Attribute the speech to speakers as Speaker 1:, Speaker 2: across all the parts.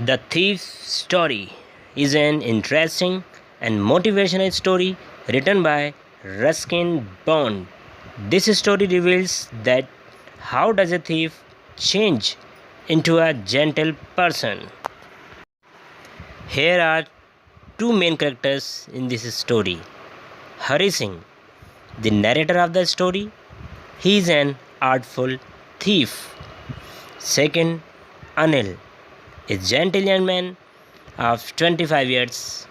Speaker 1: The Thief's Story is an interesting and motivational story written by Ruskin Bond. This story reveals that how does a thief change into a gentle person. Here are two main characters in this story. Hari Singh, the narrator of the story, he is an artful thief. Second, Anil, a gentle young man of 25 years.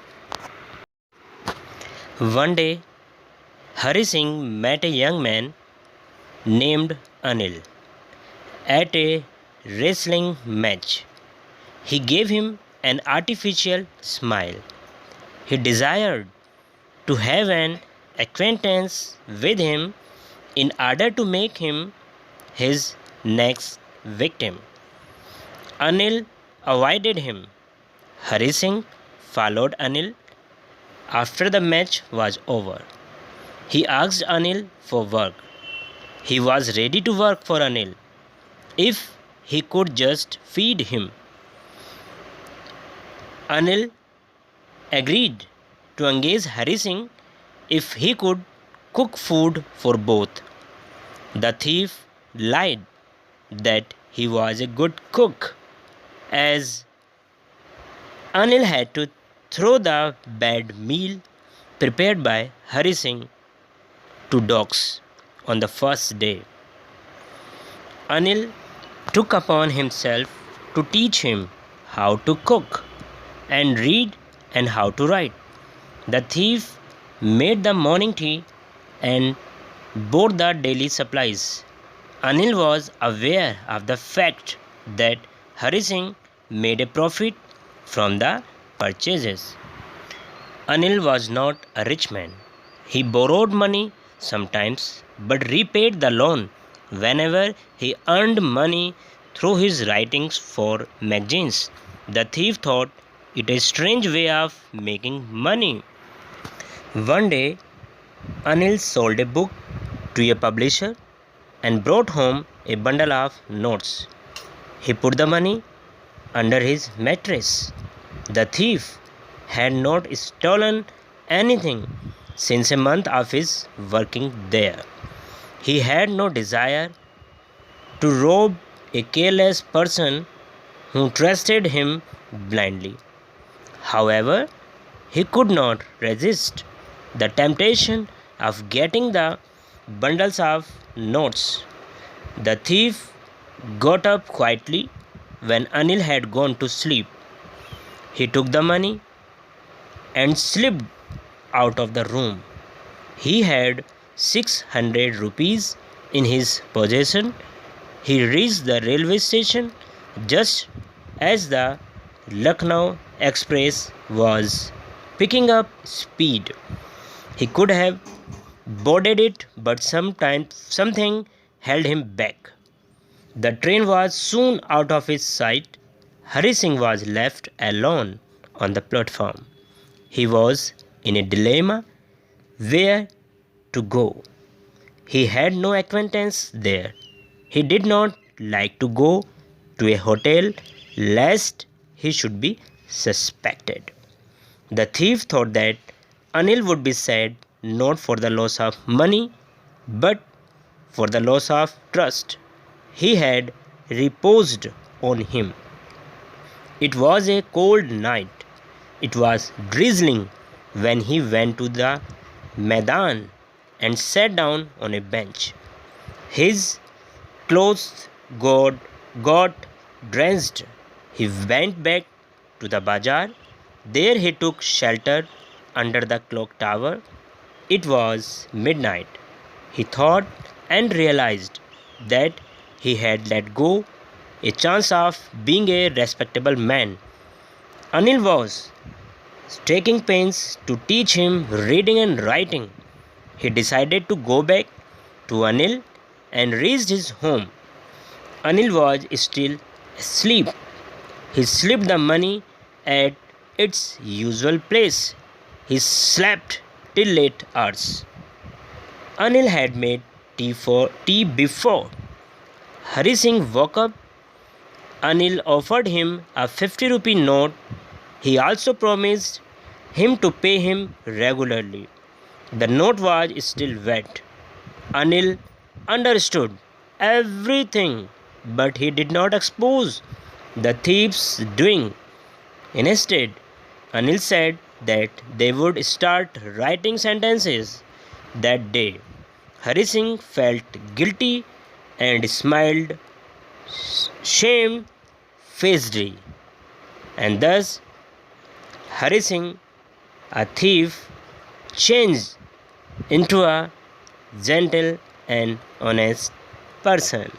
Speaker 1: One day, Hari Singh met a young man named Anil at a wrestling match. He gave him an artificial smile. He desired to have an acquaintance with him in order to make him his next victim. Anil avoided him. Hari Singh followed Anil after the match was over. He asked Anil for work. He was ready to work for Anil if he could just feed him. Anil agreed to engage Hari Singh if he could cook food for both. The thief lied that he was a good cook, as Anil had to throw the bad meal prepared by Hari Singh to dogs on the first day. Anil took upon himself to teach him how to cook and read and how to write. The thief made the morning tea and bought the daily supplies. Anil was aware of the fact that Hari Singh made a profit from the purchases. Anil was not a rich man. He borrowed money sometimes but repaid the loan whenever he earned money through his writings for magazines. The thief thought it a strange way of making money. One day, Anil sold a book to a publisher and brought home a bundle of notes. He put the money under his mattress. The thief had not stolen anything since a month of his working there. He had no desire to rob a careless person who trusted him blindly. However, he could not resist the temptation of getting the bundles of notes. The thief got up quietly when Anil had gone to sleep. He took the money and slipped out of the room. He had 600 rupees in his possession. He reached the railway station just as the Lucknow Express was picking up speed. He could have boarded it, but something held him back. The train was soon out of his sight. Hari Singh was left alone on the platform. He was in a dilemma where to go. He had no acquaintance there. He did not like to go to a hotel lest he should be suspected. The thief thought that Anil would be sad not for the loss of money but for the loss of trust he had reposed on him. It was a cold night. It was drizzling when he went to the Maidan and sat down on a bench. His clothes got drenched. He went back to the bazaar. There he took shelter under the clock tower. It was midnight. He thought and realized that he had let go a chance of being a respectable man. Anil was taking pains to teach him reading and writing. He decided to go back to Anil and reached his home. Anil was still asleep. He slipped the money at its usual place. He slept till late hours. Anil had made tea before. Hari Singh woke up Anil offered him a 50 rupee note. He also promised him to pay him regularly. The note was still wet. Anil understood everything, but he did not expose the thief's doing. Instead, Anil said that they would start writing sentences that day. Hari Singh felt guilty and smiled shamefacedly. And thus, Hari Singh, a thief, changed into a gentle and honest person.